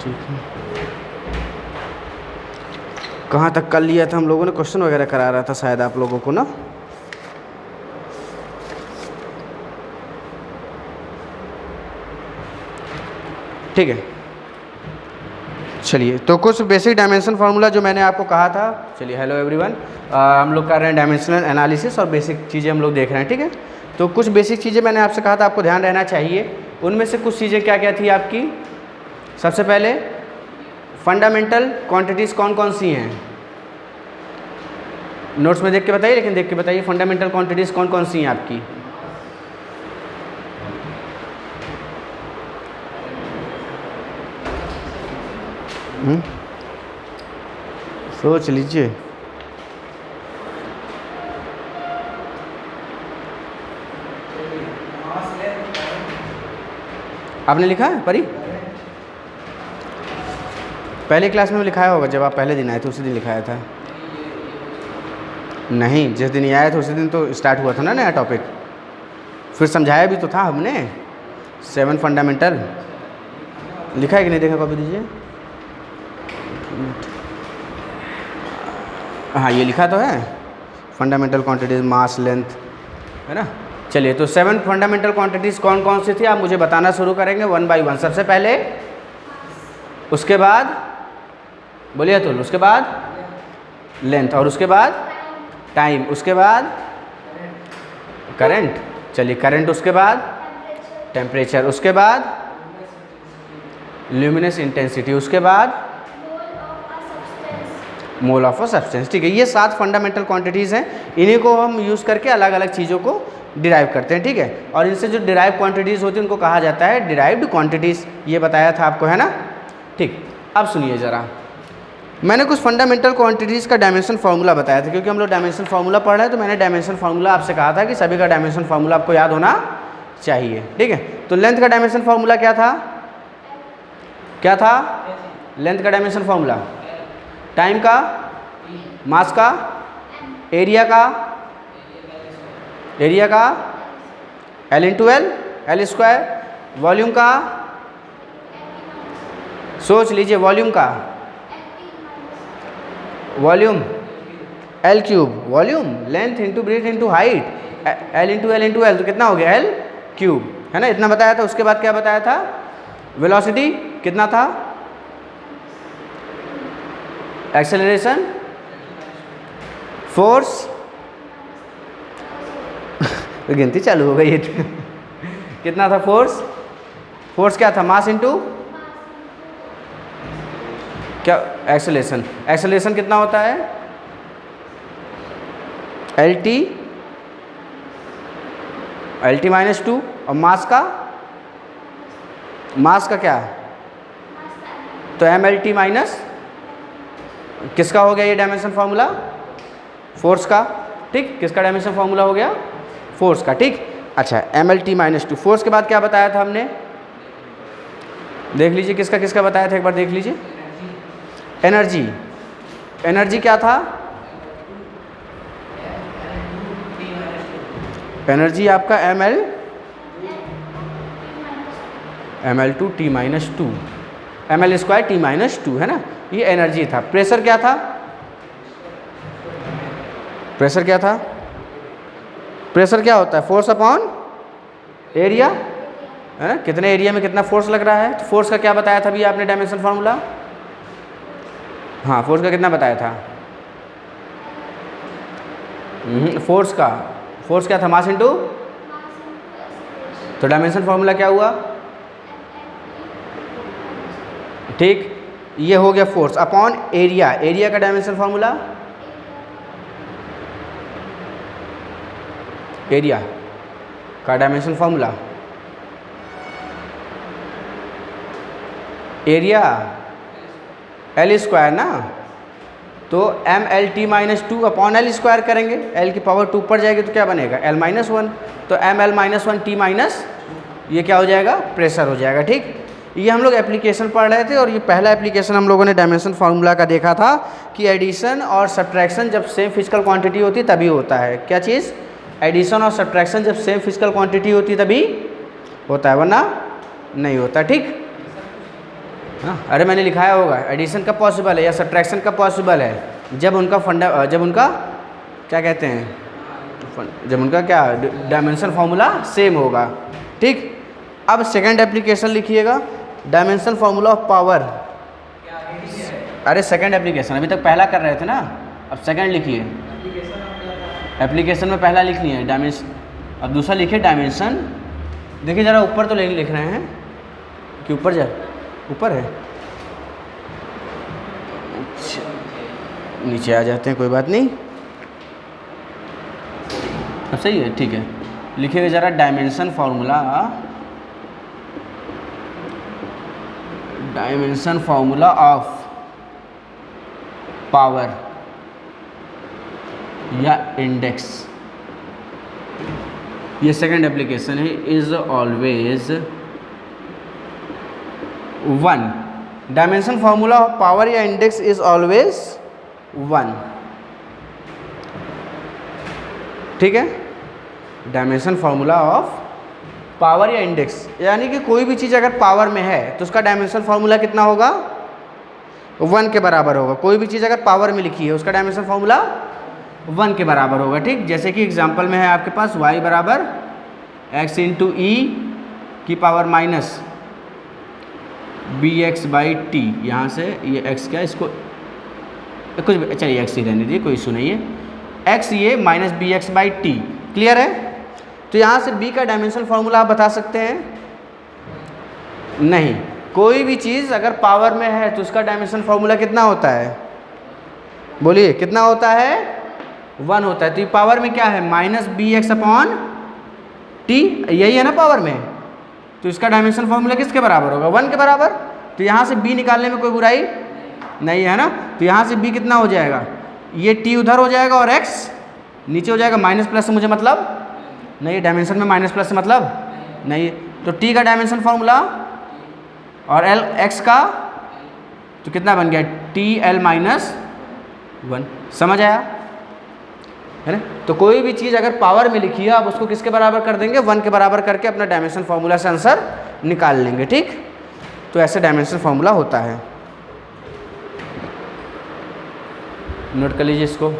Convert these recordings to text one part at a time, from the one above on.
ठीक है, कहाँ तक कर लिया था हम लोगों ने? क्वेश्चन वगैरह करा रहा था शायद आप लोगों को ना। ठीक है, चलिए तो कुछ बेसिक डायमेंशन फार्मूला जो मैंने आपको कहा था। चलिए, हेलो एवरीवन, हम लोग कर रहे हैं डायमेंशनल एनालिसिस और बेसिक चीज़ें हम लोग देख रहे हैं। ठीक है, तो कुछ बेसिक चीज़ें मैंने आपसे कहा था आपको ध्यान रहना चाहिए। उनमें से कुछ चीज़ें क्या क्या थी आपकी? सबसे पहले फंडामेंटल क्वांटिटीज़ कौन कौन सी हैं? नोट्स में देख के बताइए, लेकिन देख के बताइए फंडामेंटल क्वांटिटीज़ कौन कौन सी हैं आपकी? सोच लीजिए। आपने लिखा है परी? पहले क्लास में लिखाया होगा, जब आप पहले दिन आए थे उसी दिन लिखाया था। नहीं, जिस दिन ये आए थे उसी दिन तो स्टार्ट हुआ था ना नया टॉपिक, फिर समझाया भी तो था हमने। 7 फंडामेंटल लिखा है कि नहीं? देखा, कॉपी दीजिए। हाँ, ये लिखा तो है, फंडामेंटल क्वांटिटीज़, मास, लेंथ, है ना। चलिए, तो 7 फंडामेंटल क्वांटिटीज़ कौन कौन सी थी आप मुझे बताना शुरू करेंगे 1 बाई 1। सबसे पहले, उसके बाद बोलिए तो, उसके बाद लेंथ, और उसके बाद टाइम, उसके बाद करंट। चलिए, करंट, उसके बाद टेम्परेचर, उसके बाद ल्यूमिनस इंटेंसिटी, उसके बाद मोल ऑफ अ सब्सटेंस। ठीक है, ये 7 फंडामेंटल क्वांटिटीज़ हैं। इन्हीं को हम यूज़ करके अलग अलग चीज़ों को डिराइव करते हैं। ठीक है, और इनसे जो डिराइव क्वांटिटीज़ होती हैं उनको कहा जाता है डिराइव्ड क्वांटिटीज़। ये बताया था आपको, है ना। ठीक, अब सुनिए ज़रा, मैंने कुछ फंडामेंटल क्वांटिटीज़ का डायमेंशन फार्मूला बताया था, क्योंकि हम लोग डायमेंशन फार्मूला पढ़ रहे हैं, तो मैंने डायमेंशन फार्मूला आपसे कहा था कि सभी का डायमेंशन फार्मूला आपको याद होना चाहिए। ठीक है, तो लेंथ का डायमेंशन फार्मूला क्या था? क्या था लेंथ का डायमेंशन फार्मूला? टाइम का, मास का, एरिया का L into L square, volume का, सोच लीजिए, वॉल्यूम का, volume L cube, volume, length into breadth into height, L into L तो कितना हो गया? L क्यूब, है ना। इतना बताया था। उसके बाद क्या बताया था? वेलोसिटी कितना था? एक्सेलरेशन, फोर्स गिनती चालू हो गई कितना था फोर्स क्या था? मास इंटू क्या? एक्सेलरेशन कितना होता है? LT माइनस 2, और मास का क्या? तो MLT माइनस, किसका हो गया ये डायमेंशन फार्मूला? फोर्स का। ठीक, किसका डायमेंशन फार्मूला हो गया? फोर्स का। ठीक, अच्छा, MLT माइनस 2। फोर्स के बाद क्या बताया था हमने? देख लीजिए, किसका किसका बताया था, एक बार देख लीजिए। एनर्जी क्या था? एनर्जी आपका ML2 T minus 2, ML square T minus 2, है ना। ये एनर्जी था। प्रेशर क्या था? प्रेशर क्या होता है? फोर्स अपॉन एरिया, है ना। कितने एरिया में कितना फोर्स लग रहा है। तो फोर्स का क्या बताया था अभी आपने डायमेंशन फार्मूला? हाँ, फोर्स का कितना बताया था? फोर्स क्या था? मास इंटू, तो डायमेंशन फार्मूला क्या हुआ? ठीक, ये हो गया फोर्स अपॉन एरिया का डायमेंशन फार्मूला? एरिया का dimension formula, area L square ना। तो MLT minus 2 upon L square करेंगे, L की पावर 2 ऊपर जाएगी तो क्या बनेगा? L minus 1। तो ML माइनस 1 T माइनस, ये क्या हो जाएगा? प्रेशर हो जाएगा। ठीक, ये हम लोग एप्लीकेशन पढ़ रहे थे, और ये पहला एप्लीकेशन हम लोगों ने डायमेंशन फार्मूला का देखा था कि एडिशन और सब्ट्रैक्शन जब सेम फिजिकल क्वांटिटी होती तभी होता है। क्या चीज़? एडिशन और सब्ट्रैक्शन जब सेम फिजिकल क्वांटिटी होती तभी होता है, वरना नहीं होता। ठीक, हाँ, अरे मैंने लिखाया होगा एडिशन कब पॉसिबल है या सब्ट्रैक्शन कब पॉसिबल है, जब उनका क्या कहते हैं, जब उनका क्या डायमेंशन फार्मूला सेम होगा। ठीक, अब सेकंड एप्लीकेशन लिखिएगा, डायमेंशन फार्मूला ऑफ पावर। अरे सेकंड एप्लीकेशन, अभी तक पहला कर रहे थे ना, अब सेकंड लिखिए। एप्लीकेशन में पहला लिख लिए डायमेंशन, अब दूसरा लिखिए डायमेंशन। देखिए ज़रा ऊपर तो लिख रहे हैं कि ऊपर ऊपर है, नीचे आ जाते हैं, कोई बात नहीं, अब सही है, ठीक है। लिखिएगा ज़रा डायमेंशन फार्मूला ऑफ पावर या इंडेक्स, ये सेकंड एप्लीकेशन है, is always 1। Dimension formula of power या इंडेक्स इज ऑलवेज 1। ठीक है, डायमेंशन फार्मूला ऑफ पावर या इंडेक्स, यानी कि कोई भी चीज़ अगर पावर में है तो उसका डायमेंशन फार्मूला कितना होगा, 1 के बराबर होगा। कोई भी चीज़ अगर पावर में लिखी है उसका डायमेंशन फार्मूला 1 के बराबर होगा। ठीक, जैसे कि एग्जांपल में है आपके पास y बराबर x इंटू ई की power minus bx by T, यहाँ से ये x क्या, इसको कुछ चलिए x ही रहने दीजिए, कोई इशू नहीं है, x ये minus B X by T. Clear है? तो यहाँ से b का डायमेंशन फार्मूला आप बता सकते हैं? नहीं, कोई भी चीज़ अगर पावर में है तो उसका डायमेंशन फार्मूला कितना होता है, बोलिए कितना होता है, 1 होता है। तो ये पावर में क्या है, minus B X upon T, यही है ना पावर में, तो इसका डायमेंशन फार्मूला किसके बराबर होगा, 1 के बराबर। तो यहाँ से b निकालने में कोई बुराई नहीं है ना, तो यहाँ से b कितना हो जाएगा, ये t उधर हो जाएगा और x नीचे हो जाएगा। माइनस प्लस से मुझे मतलब नहीं, डायमेंशन में माइनस प्लस से मतलब नहीं, तो t का डायमेंशन फार्मूला और l x का, तो कितना बन गया, टी एल माइनस 1। समझ आया है ना? तो कोई भी चीज़ अगर पावर में लिखी है आप उसको किसके बराबर कर देंगे, 1 के बराबर करके अपना डायमेंशन फार्मूला से आंसर निकाल लेंगे। ठीक, तो ऐसे डायमेंशन फार्मूला होता है, नोट कर लीजिए इसको।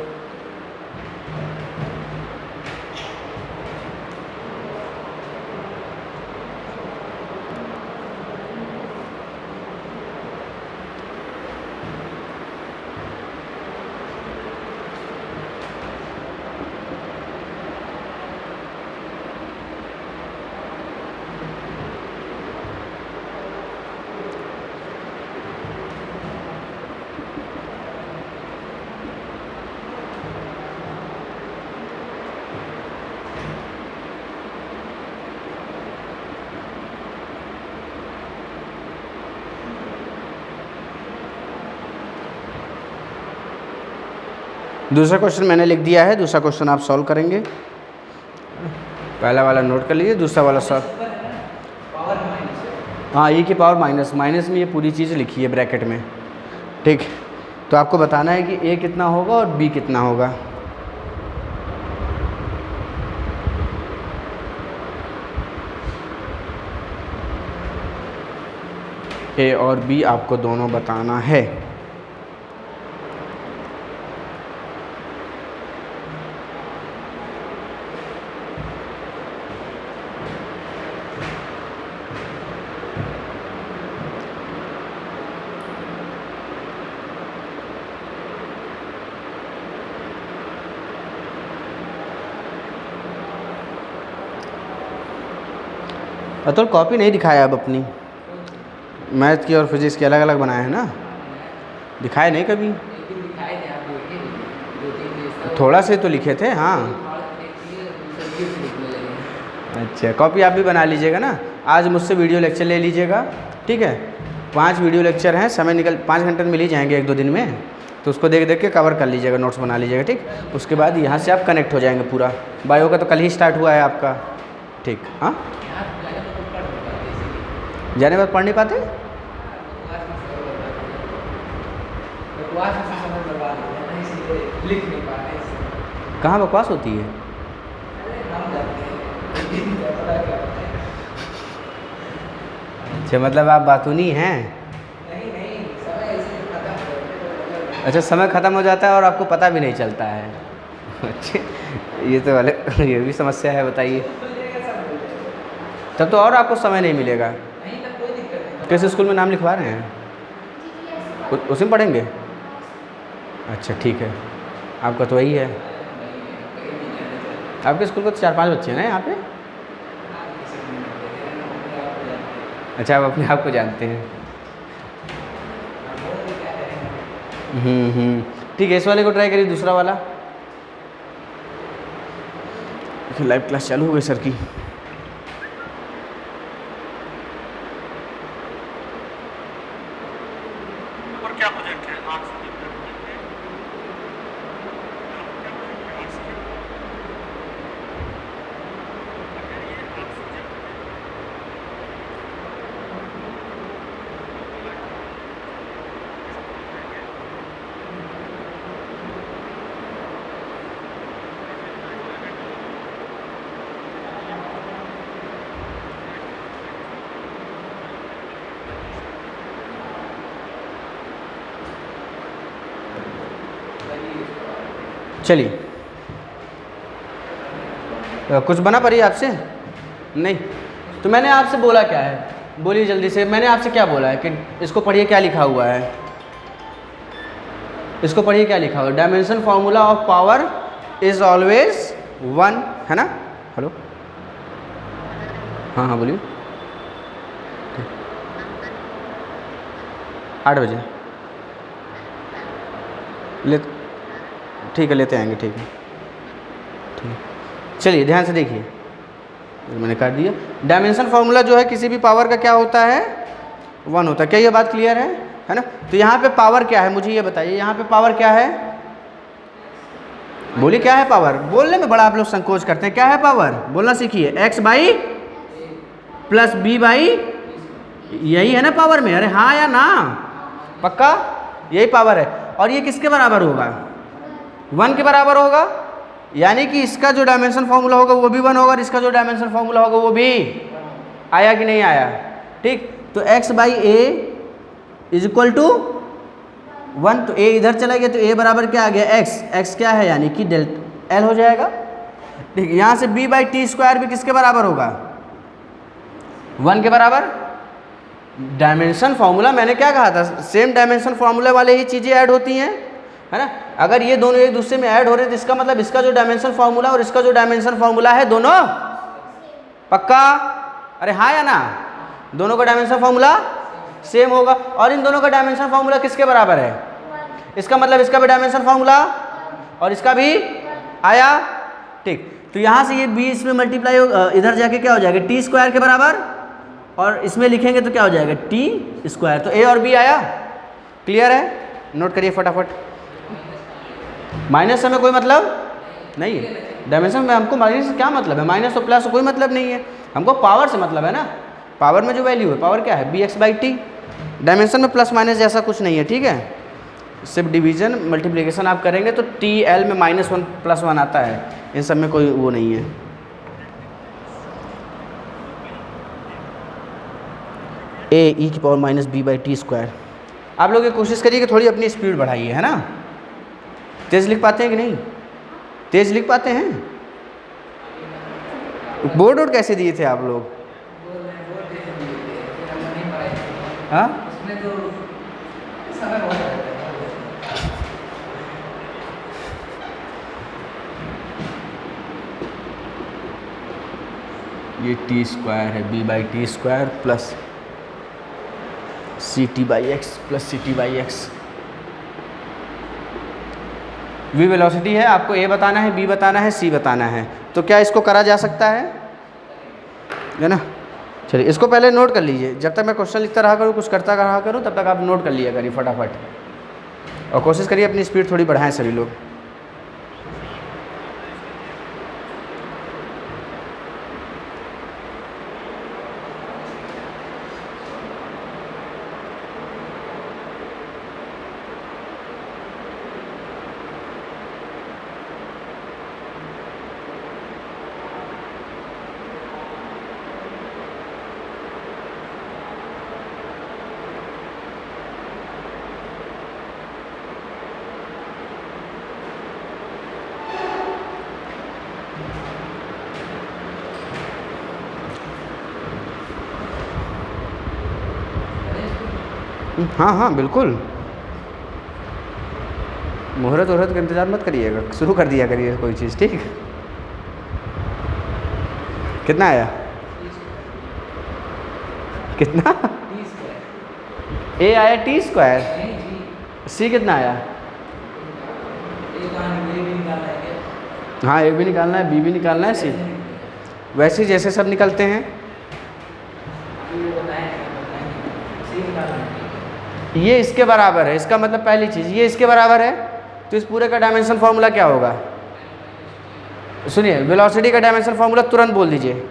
दूसरा क्वेश्चन मैंने लिख दिया है, दूसरा क्वेश्चन आप सॉल्व करेंगे। पहला वाला नोट कर लीजिए, दूसरा वाला सॉल्व। हाँ, e की पावर माइनस, माइनस में ये पूरी चीज़ लिखी है ब्रैकेट में। ठीक, तो आपको बताना है कि a कितना होगा और b कितना होगा। a और b आपको दोनों बताना है। अतुल कॉपी नहीं दिखाया अब अपनी, मैथ की और फिजिक्स की अलग अलग बनाए हैं ना, दिखाए नहीं कभी, थोड़ा से तो लिखे थे। हाँ अच्छा, कॉपी आप भी बना लीजिएगा ना, आज मुझसे वीडियो लेक्चर ले लीजिएगा। ठीक है, 5 वीडियो लेक्चर हैं, समय 5 घंटे मिल ही जाएंगे 1-2 दिन में, तो उसको देख देख के कवर कर लीजिएगा, नोट्स बना लीजिएगा। ठीक, उसके बाद यहाँ से आप कनेक्ट हो जाएंगे पूरा। बायो का तो कल ही स्टार्ट हुआ है आपका। ठीक, हाँ जाने बाद पढ़ नहीं पाते, कहाँ बकवास होती है? अच्छा, मतलब आप बातूनी हैं। अच्छा, समय ख़त्म हो जाता है और आपको पता भी नहीं चलता है। अच्छा, ये तो वाले ये भी समस्या है, बताइए। तब तो और आपको समय नहीं मिलेगा। किस स्कूल में नाम लिखवा रहे हैं? उसी में पढ़ेंगे? अच्छा ठीक है, आपका तो वही है। आपके स्कूल को तो 4-5 बच्चे हैं ना यहाँ पे? अच्छा, आप अपने आप को जानते हैं। ठीक है, इस वाले को ट्राई करिए, दूसरा वाला। लाइव क्लास चालू हो गई सर की। और क्या प्रोजेक्ट है? चलिए, कुछ बना पड़ी आपसे? नहीं, तो मैंने आपसे बोला क्या है? बोलिए जल्दी से, मैंने आपसे क्या बोला है कि इसको पढ़िए, क्या लिखा हुआ है? इसको पढ़िए, क्या लिखा हुआ है? Dimension formula of power is always 1, है ना? हेलो, हाँ हाँ बोलिए। 8 बजे ले, ठीक है, लेते आएंगे। ठीक है, ठीक। चलिए ध्यान से देखिए, मैंने कर दिया। डायमेंशन फार्मूला जो है किसी भी पावर का क्या होता है? 1 होता है। क्या ये बात क्लियर है ना? तो यहाँ पे पावर क्या है, मुझे ये बताइए, यहाँ पे पावर क्या है? बोलिए क्या है पावर? बोलने में बड़ा आप लोग संकोच करते हैं। क्या है पावर? बोलना सीखिए। x by plus B by, यही है ना पावर में? अरे हाँ या ना? पक्का यही पावर है। और ये किसके बराबर होगा? 1 के बराबर होगा। यानी कि इसका जो डायमेंशन फॉर्मूला होगा वो भी 1 होगा और इसका जो डायमेंशन फॉर्मूला होगा वो भी। आया कि नहीं आया? ठीक, तो x by A is equal to 1। तो a इधर चला गया तो a बराबर क्या आ गया? x क्या है? यानी कि डेल्टा l हो जाएगा। ठीक, यहाँ से b बाई टी स्क्वायर भी किसके बराबर होगा? 1 के बराबर। डायमेंशन फॉर्मूला मैंने क्या कहा था? सेम डायमेंशन फॉर्मूला वाले ही चीज़ें ऐड होती हैं, है ना? अगर ये दोनों एक दूसरे में ऐड हो रहे हैं तो इसका मतलब इसका जो डायमेंशन फॉर्मूला और इसका जो डायमेंशन फॉर्मूला है दोनों पक्का। अरे हाँ या ना? दोनों का डायमेंशन फॉर्मूला सेम होगा। और इन दोनों का डायमेंशन फॉर्मूला किसके बराबर है? इसका मतलब इसका भी डायमेंशन फॉर्मूला और इसका भी आया। ठीक, तो यहाँ से ये b इसमें मल्टीप्लाई इधर जाके क्या हो जाएगा? टी स्क्वायर के बराबर, और इसमें लिखेंगे तो क्या हो जाएगा? T square. तो a और b आया। क्लियर है? नोट करिए फटाफट। माइनस से हमें कोई मतलब नहीं है। डायमेंशन में हमको माइनस से क्या मतलब है? माइनस और प्लस से कोई मतलब नहीं है, हमको पावर से मतलब है ना। पावर में जो वैल्यू है, पावर क्या है? bx by T. डायमेंशन में प्लस माइनस जैसा कुछ नहीं है, ठीक है? सिर्फ डिवीजन मल्टीप्लिकेशन आप करेंगे तो टी एल में -1 +1 आता है, इन सब में कोई वो नहीं है। ए ई की power minus B by T square. आप लोग ये कोशिश करिए कि थोड़ी अपनी स्पीड बढ़ाइए, है ना? तेज़ लिख पाते हैं कि नहीं? तेज़ लिख पाते हैं? बोर्ड कैसे दिए थे आप लोग? हाँ, ये टी स्क्वायर है, B by T square plus C T by X plus C T by X. V velocity है, आपको ए बताना है, बी बताना है, सी बताना है। तो क्या इसको करा जा सकता है ना? चलिए इसको पहले नोट कर लीजिए। जब तक मैं क्वेश्चन लिखता रहा करूँ, कुछ करता रहा करूँ, तब तक आप नोट कर लिया करिए फटाफट। और कोशिश करिए अपनी स्पीड थोड़ी बढ़ाएं सभी लोग। हाँ हाँ बिल्कुल, मुहूर्त वहूर्त का इंतज़ार मत करिएगा, शुरू कर दिया करिए कोई चीज़, ठीक। कितना आया? कितना? ए आया टी स्क्वायर, सी कितना आया? हाँ ए भी निकालना है, बी भी निकालना है, सी वैसे जैसे सब निकलते हैं। ये इसके बराबर है, इसका मतलब पहली चीज़ ये इसके बराबर है, तो इस पूरे का डायमेंशन फार्मूला क्या होगा? सुनिए, वेलोसिटी का डायमेंशन फार्मूला तुरंत बोल दीजिए,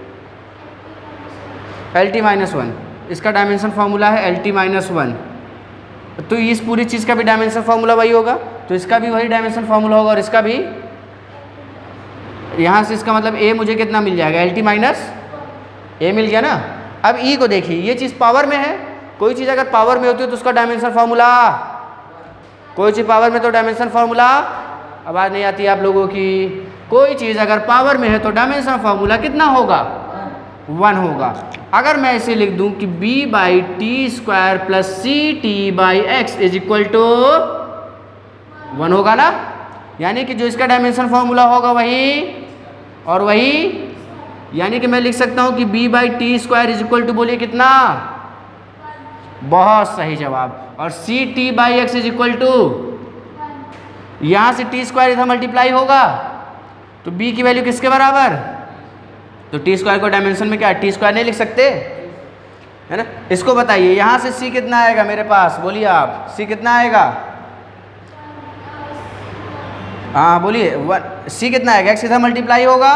LT-1। इसका डायमेंशन फार्मूला है LT-1, तो इस पूरी चीज़ का भी डायमेंशन फार्मूला वही होगा, तो इसका भी वही डायमेंशन फार्मूला होगा, और इसका भी। यहाँ से इसका मतलब ए मुझे कितना मिल जाएगा? LT-a मिल गया ना। अब ई को देखिए, ये चीज़ पावर में है, कोई चीज़ अगर पावर में होती है तो उसका डायमेंशन फार्मूला, कोई चीज़ पावर में तो डायमेंशन फार्मूला, आवाज़ नहीं आती आप लोगों की, कोई चीज़ अगर पावर में है तो डायमेंशन फार्मूला कितना होगा? 1 होगा। अगर मैं इसे लिख दूं कि b/t² plus ct/x is equal to 1 होगा ना, यानी कि जो इसका डायमेंशन फार्मूला होगा वही और वही, यानी कि मैं लिख सकता हूं कि b/t² इज इक्वल टू, बोलिए कितना? बहुत सही जवाब। और ct/x इज इक्वल टू, यहां से t² इधर मल्टीप्लाई होगा तो b की वैल्यू किसके बराबर? तो t² को डायमेंशन में क्या t² नहीं लिख सकते, है ना। इसको बताइए, यहां से c कितना आएगा मेरे पास, बोलिए आप, c कितना आएगा? हाँ बोलिए, c कितना आएगा? x इधर मल्टीप्लाई होगा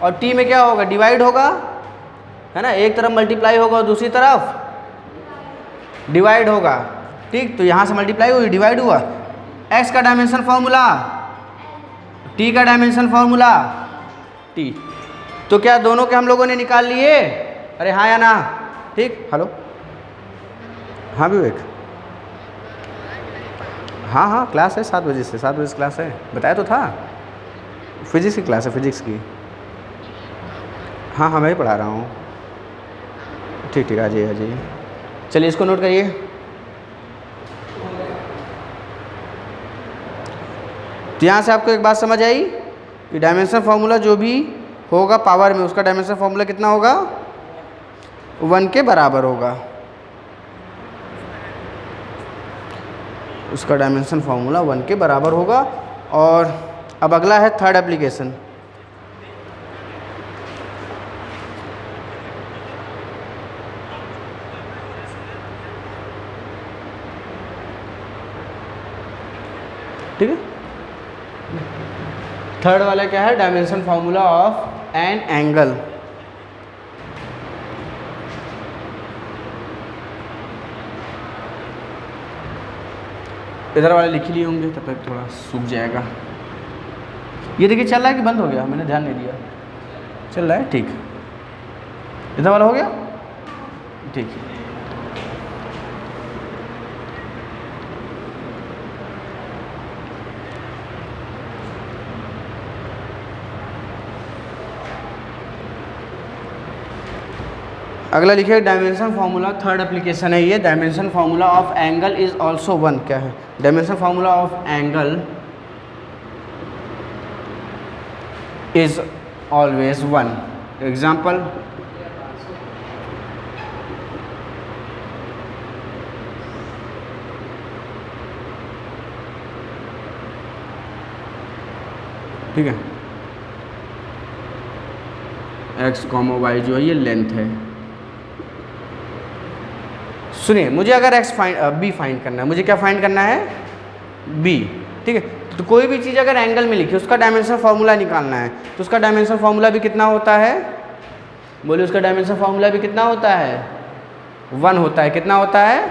और t में क्या होगा? डिवाइड होगा, है ना। एक तरफ मल्टीप्लाई होगा और दूसरी तरफ डिवाइड होगा, ठीक। तो यहाँ से मल्टीप्लाई हुई, डिवाइड हुआ, x का डायमेंशन फार्मूला, t का डायमेंशन फार्मूला t। तो क्या दोनों के हम लोगों ने निकाल लिए? अरे हाँ या ना, ठीक। हेलो, हाँ विवेक, हाँ हाँ क्लास है 7 बजे से, 7 बजे क्लास है, बताया तो था, फिजिक्स की क्लास है, फिजिक्स की। हाँ हाँ मैं ही पढ़ा रहा हूँ, ठीक ठीक, आ जाइए आ जाइए। चलिए इसको नोट करिए। तो यहाँ से आपको एक बात समझ आई कि डायमेंशन फार्मूला जो भी होगा पावर में, उसका डायमेंशन फार्मूला कितना होगा? 1 के बराबर होगा, उसका डायमेंशन फार्मूला 1 के बराबर होगा। और अब अगला है थर्ड एप्लीकेशन। ठीक है, थर्ड वाला क्या है? Dimension formula of an angle. इधर वाले लिख लिए होंगे, तब तक थोड़ा सूख जाएगा। ये देखिए चल रहा है कि बंद हो गया? मैंने ध्यान नहीं दिया, चल रहा है, ठीक। इधर वाला हो गया, ठीक। अगला लिखिए डायमेंशन फार्मूला, थर्ड एप्लीकेशन है ये। Dimension formula of angle is also 1। क्या है? Dimension formula of angle is always 1। Example, ठीक है, x, y जो है ये लेंथ है। सुनिए, मुझे अगर b फाइंड करना है, मुझे क्या फाइंड करना है? b, ठीक है। तो कोई भी चीज़ अगर एंगल में लिखी, उसका डायमेंशन फार्मूला निकालना है, तो उसका डायमेंशन फार्मूला भी कितना होता है? बोलिए, उसका डायमेंशन फार्मूला भी कितना होता है? 1 होता है। कितना होता है?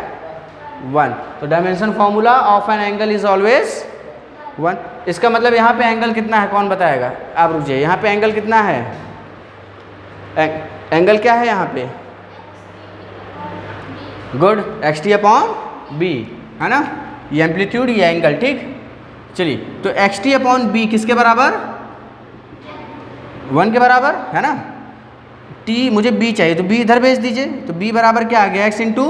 1। तो dimension formula of an angle is always 1। इसका मतलब यहाँ पे एंगल कितना है, कौन बताएगा? आप रुक जाइए, यहाँ पे एंगल कितना है? एंगल क्या है यहाँ पे? गुड, xt/b, है ना। ये एम्पलीट्यूड, ये एंगल, ठीक। चलिए, तो xt/b किसके बराबर? 1 के बराबर, है ना। t मुझे b चाहिए, तो b इधर भेज दीजिए। तो b बराबर क्या आ गया? x इंटू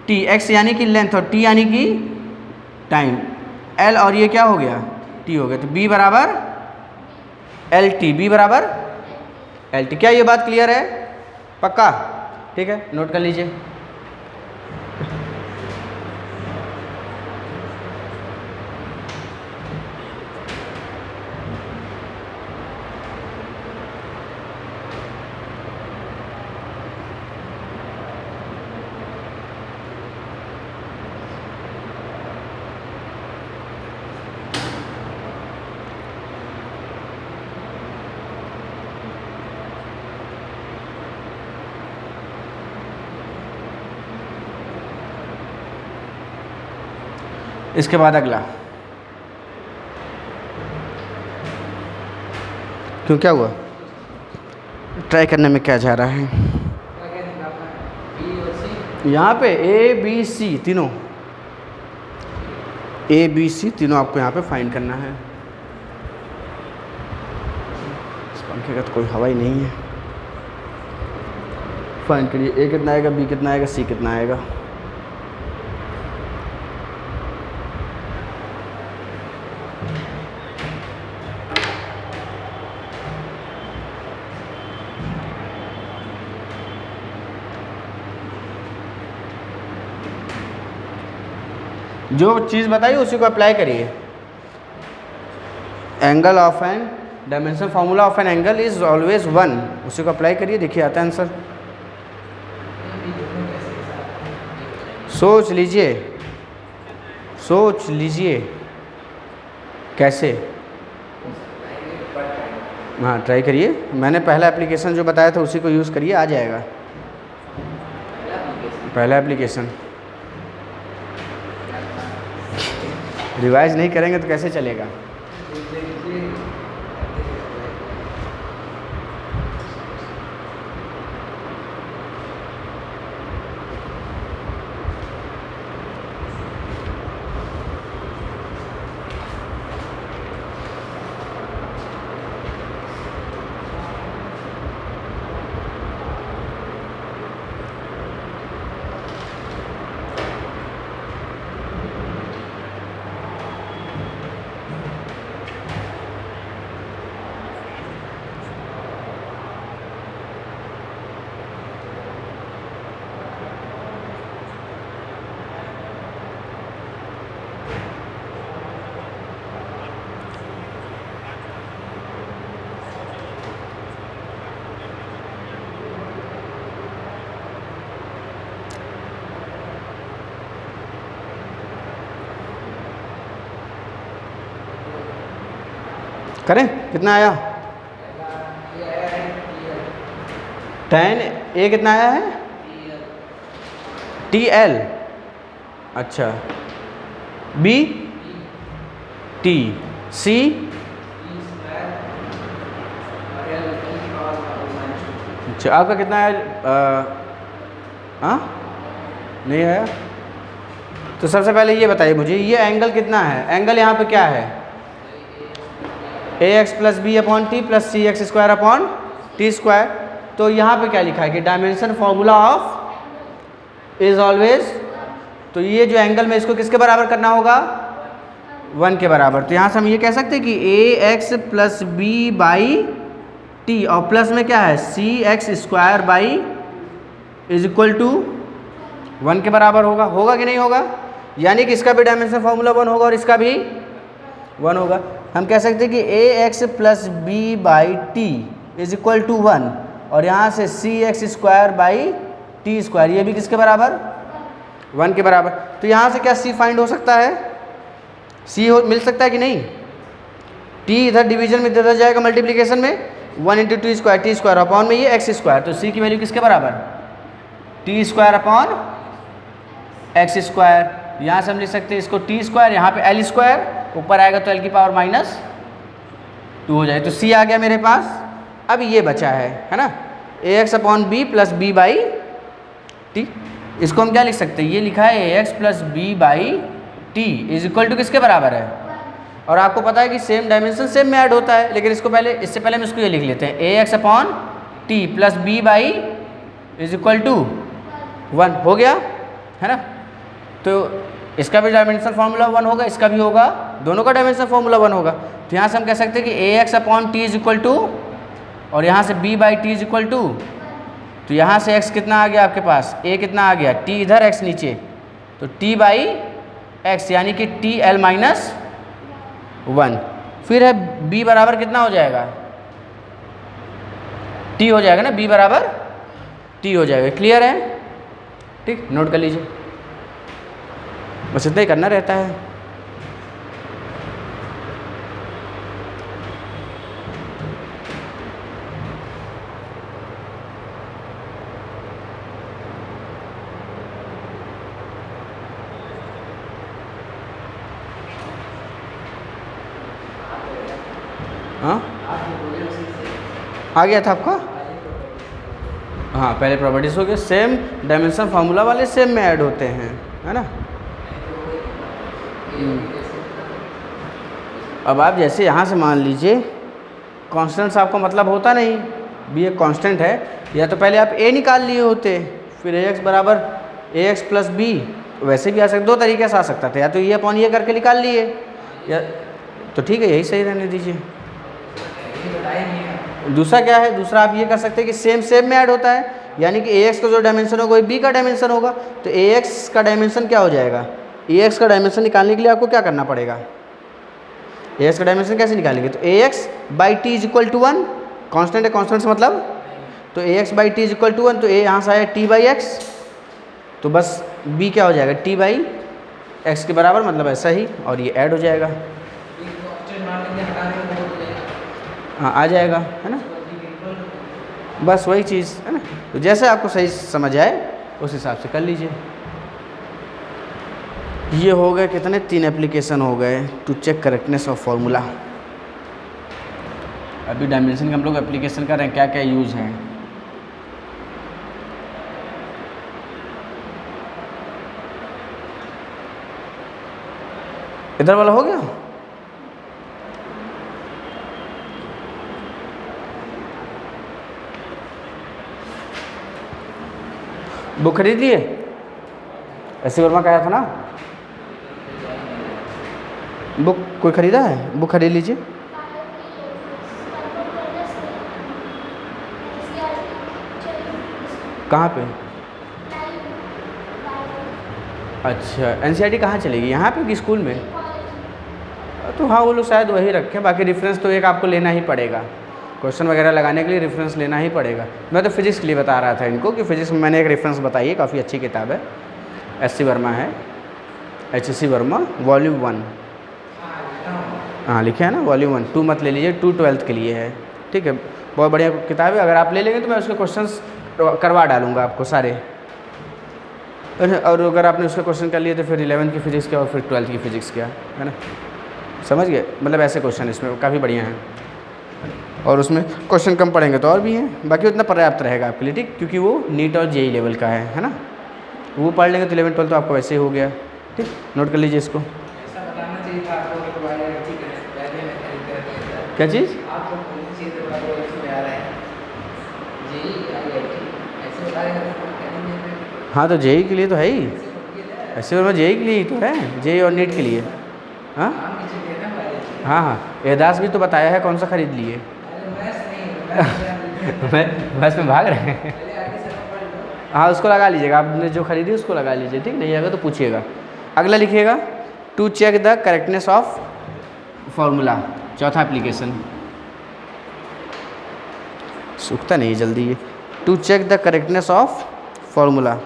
टी, एक्स यानी कि लेंथ और टी यानी कि टाइम, एल और ये क्या हो गया टी हो गया, तो बी बराबर एल टी, बी बराबर एल टी। क्या ये बात क्लियर है? पक्का? ठीक है, नोट कर लीजिए। इसके बाद अगला, क्यों क्या हुआ? ट्राई करने में क्या जा रहा है? यहाँ पे ए बी सी तीनों, ए बी सी तीनों आपको यहाँ पे फाइंड करना है। इस पंखे का तो कोई हवा ही नहीं है। फाइंड करिए, ए कितना आएगा, बी कितना आएगा, सी कितना आएगा। जो चीज़ बताइए उसी को अप्लाई करिए। Angle of an dimension, formula of an angle is always 1, उसी को अप्लाई करिए, देखिए आता है आंसर। सोच लीजिए, सोच लीजिए कैसे। हाँ ट्राई करिए, मैंने पहला एप्लीकेशन जो बताया था उसी को यूज़ करिए, आ जाएगा। पहला एप्लीकेशन रिवाइज नहीं करेंगे तो कैसे चलेगा? करें? कितना आया? tan ए कितना आया है? टी एल, अच्छा, बी टी, सी अच्छा, आपका कितना है? हाँ नहीं आया? तो सबसे पहले ये बताइए मुझे, ये एंगल कितना है? एंगल यहाँ पे क्या है? A X plus B upon T plus C X square upon T square. तो यहाँ पे क्या लिखा है कि dimension formula of is always, तो ये जो एंगल में इसको किसके बराबर करना होगा? 1 के बराबर। तो यहाँ से हम ये कह सकते हैं कि A X plus B by T, और प्लस में क्या है? C X square by is equal to 1 के बराबर होगा। होगा कि नहीं होगा? यानी कि इसका भी डायमेंशन फॉर्मूला 1 होगा और इसका भी 1 होगा। हम कह सकते हैं कि A X plus B by T is equal to 1, और यहाँ से C X square by T square, ये भी किसके बराबर? 1 के बराबर। तो यहाँ से क्या सी फाइंड हो सकता है? सी मिल सकता है कि नहीं? टी इधर डिवीजन में इधर जाएगा मल्टीप्लिकेशन में, 1 इंटू टी स्क्वायर अपॉन में ये एक्स स्क्वायर, तो सी की वैल्यू किसके बराबर? T square upon x square. यहाँ से हम लिख सकते हैं इसको टी स्क्वायर, यहाँ पे एल स्क्वायर, ऊपर आएगा तो एल की पावर -2 हो जाए, तो सी आ गया मेरे पास। अब ये बचा है ना, A X upon B plus B by T. इसको हम क्या लिख सकते हैं? ये लिखा है A X plus B by T is equal to किसके बराबर है? और आपको पता है कि सेम डायमेंशन सेम में ऐड होता है, लेकिन इसको पहले, इससे पहले हम इसको ये लिख लेते हैं, A X upon T plus B by is equal to 1 हो गया है ना। तो इसका भी डायमेंशन फार्मूला 1 होगा, इसका भी होगा, दोनों का डायमेंशन फार्मूला 1 होगा। तो यहाँ से हम कह सकते हैं कि ax upon T is equal to, और यहाँ से b by T is equal to, तो यहाँ से x कितना आ गया आपके पास, a कितना आ गया, t इधर x नीचे, तो t बाई x यानी कि t l माइनस 1। फिर है b बराबर कितना हो जाएगा, t हो जाएगा ना, b बराबर t हो जाएगा। क्लियर है? ठीक, नोट कर लीजिए, बस इतना ही करना रहता है। हाँ, आ गया था आपका? हाँ, पहले प्रॉपर्टीज हो गए, सेम डायमेंशन फार्मूला वाले सेम में ऐड होते हैं, है ना। अब आप जैसे यहाँ से मान लीजिए कांस्टेंट्स आपका मतलब होता नहीं, बी एक कांस्टेंट है, या तो पहले आप a निकाल लिए होते, फिर ax बराबर ax प्लस बी, वैसे भी आ सकता, दो तरीके से आ सकता था, या तो ये अपॉन ये करके निकाल लिए, या तो ठीक है यही सही रहने दीजिए। दूसरा क्या है, दूसरा आप ये कर सकते हैं कि सेम सेम में ऐड होता है, यानी कि ax का जो डायमेंशन होगा वही b का डायमेंशन होगा, तो ax का डायमेंशन क्या हो जाएगा, ax का डायमेंशन निकालने के लिए आपको क्या करना पड़ेगा, ax का डायमेंशन कैसे निकालेंगे, तो ax by T is equal to 1, constant है, कॉन्स्टेंट से मतलब, तो ax by T is equal to 1, तो a यहाँ से आया t बाई x, तो बस b क्या हो जाएगा, t बाई x के बराबर, मतलब ऐसा ही, और ये ऐड हो जाएगा, हाँ आ जाएगा, है ना, बस वही चीज़ है ना। तो जैसे आपको सही समझ आए उस हिसाब से कर लीजिए। ये हो गए कितने, 3 एप्लीकेशन हो गए to check correctness of formula. अभी डायमेंशन के हम लोग एप्लीकेशन कर रहे हैं, क्या क्या यूज़ है। इधर वाला हो गया, बुक खरीद लिए, ऐसे वर्मा का आया था ना, बुक कोई खरीदा है, बुक खरीद लीजिए। कहाँ पे? अच्छा, एनसीईआरटी कहाँ चलेगी, यहाँ पे कि स्कूल में? तो हाँ, वो लोग शायद वही रखें, बाकी रेफरेंस तो एक आपको लेना ही पड़ेगा, क्वेश्चन वगैरह लगाने के लिए रेफरेंस लेना ही पड़ेगा। मैं तो फिजिक्स के लिए बता रहा था इनको कि फिजिक्स में मैंने एक रेफरेंस बताई है, काफ़ी अच्छी किताब है, एच.सी. वर्मा है, H.C. वर्मा वॉल्यूम 1, हाँ लिखे है ना वॉल्यूम 1, 2 मत ले लीजिए, 2 12th के लिए है, ठीक है, बहुत बढ़िया किताब है। अगर आप ले लेंगे तो मैं उसके क्वेश्चंस करवा डालूँगा आपको सारे, और अगर आपने उसके क्वेश्चन कर लिए तो फिर 11th की फिजिक्स क्या और फिर 12th की फिजिक्स क्या, है ना, समझ गए, मतलब ऐसे क्वेश्चन इसमें काफ़ी बढ़िया हैं, और उसमें क्वेश्चन कम पढ़ेंगे तो और भी हैं, बाकी उतना पर्याप्त रहेगा आपके लिए, ठीक, क्योंकि वो नीट और जेई लेवल का है ना, वो पढ़ लेंगे तो 11 12 तो आपको वैसे ही हो गया, ठीक, नोट कर लीजिए इसको। क्या चीज़? हाँ तो जेई के लिए तो है ही, ऐसे में जेई के लिए ही तो है, जेई और नीट के लिए, हाँ हाँ हाँ, एहदास भी तो बताया है, कौन सा खरीद लिए? मैथ्स में भाग रहे हैं। हाँ उसको लगा लीजिएगा, आपने जो खरीदी उसको लगा लीजिए, ठीक, नहीं आएगा तो पूछिएगा। अगला लिखिएगा, to check the correctness of formula, चौथा एप्लीकेशन, सूखता नहीं जल्दी ये, to check the correctness of formula.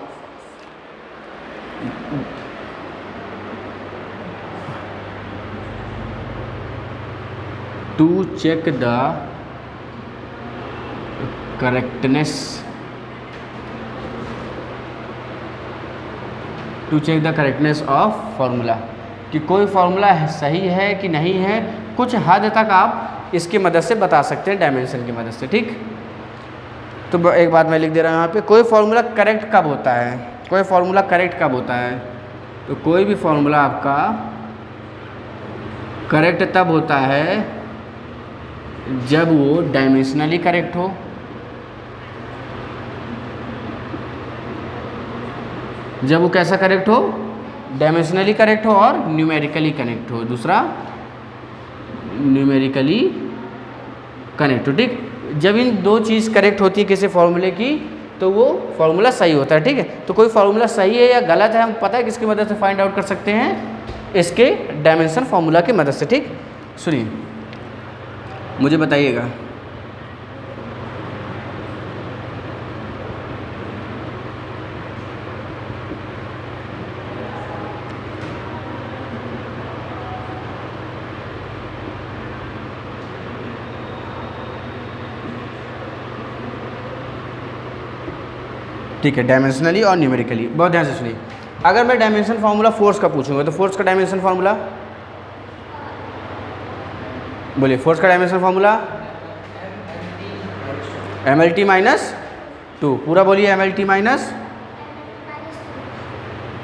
To check the correctness, to check the correctness of formula, कि कोई फार्मूला सही है कि नहीं है, कुछ हद तक आप इसकी मदद से बता सकते हैं, डायमेंशन की मदद से, ठीक। तो एक बात मैं लिख दे रहा हूँ यहाँ पे, कोई फार्मूला करेक्ट कब होता है, कोई फार्मूला करेक्ट कब होता है, तो कोई भी फार्मूला आपका करेक्ट तब होता है जब वो डायमेंशनली करेक्ट हो, जब वो कैसा करेक्ट हो, डायमेंशनली करेक्ट हो और न्यूमेरिकली कनेक्ट हो, दूसरा न्यूमेरिकली कनेक्ट हो। ठीक, जब इन दो चीज़ करेक्ट होती है किसी फॉर्मूले की तो वो फॉर्मूला सही होता है। ठीक है, तो कोई फॉर्मूला सही है या गलत है हम पता है किसकी मदद से फाइंड आउट कर सकते हैं, इसके डायमेंशन फॉर्मूला की मदद से। ठीक, सुनिए मुझे बताइएगा, ठीक है, डायमेंशनली और न्यूमेरिकली। बहुत ध्यान से सुनिए, अगर मैं डायमेंशन फार्मूला फोर्स का पूछूंगा तो फोर्स का डायमेंशन फार्मूला बोलिए, फोर्स का डायमेंशन फार्मूला mlt माइनस 2, पूरा बोलिए mlt माइनस।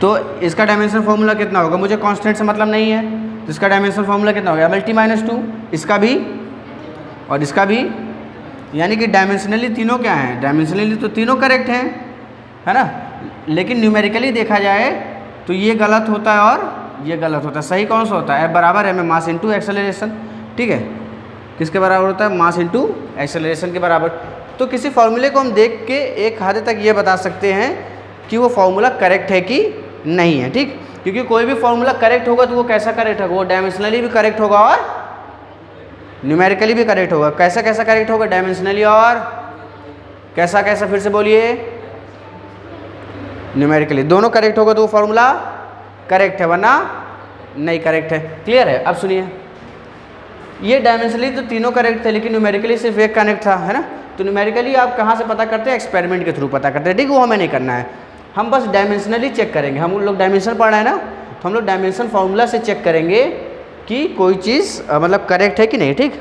तो इसका डायमेंशन फार्मूला कितना होगा, मुझे कांस्टेंट से मतलब नहीं है, तो इसका डायमेंशन फार्मूला कितना होगा mlt माइनस 2, इसका भी और इसका भी, यानी कि डायमेंशनली तीनों क्या हैं, डायमेंशनली तो तीनों करेक्ट हैं, है ना, लेकिन न्यूमेरिकली देखा जाए तो ये गलत होता है और ये गलत होता है। सही कौन सा होता है, F बराबर है मास इंटू एक्सेलरेशन। ठीक है, किसके बराबर होता है, मास इंटू एक्सेलरेशन के बराबर। तो किसी फॉर्मूले को हम देख के एक हद तक ये बता सकते हैं कि वो फॉर्मूला करेक्ट है कि नहीं है। ठीक, क्योंकि कोई भी फॉर्मूला करेक्ट होगा तो वो कैसा करेक्ट होगा, वो डायमेंशनली भी करेक्ट होगा और न्यूमेरिकली भी करेक्ट होगा। कैसा कैसा करेक्ट होगा, डायमेंशनली और कैसा कैसा, फिर से बोलिए, न्यूमेरिकली, दोनों करेक्ट होगा तो वो फॉर्मूला करेक्ट है, वरना नहीं करेक्ट है। क्लियर है। अब सुनिए, ये डायमेंशनली तो तीनों करेक्ट थे लेकिन न्यूमेरिकली सिर्फ एक कनेक्ट था, है ना। तो न्यूमेरिकली आप कहाँ से पता करते हैं, एक्सपेरिमेंट के थ्रू पता करते हैं। ठीक, वो हमें नहीं करना है, हम बस डायमेंशनली चेक करेंगे। हम लोग डायमेंशन पढ़ रहे हैं ना, तो हम लोग डायमेंशन फार्मूला से चेक करेंगे कि कोई चीज़ मतलब करेक्ट है कि नहीं। ठीक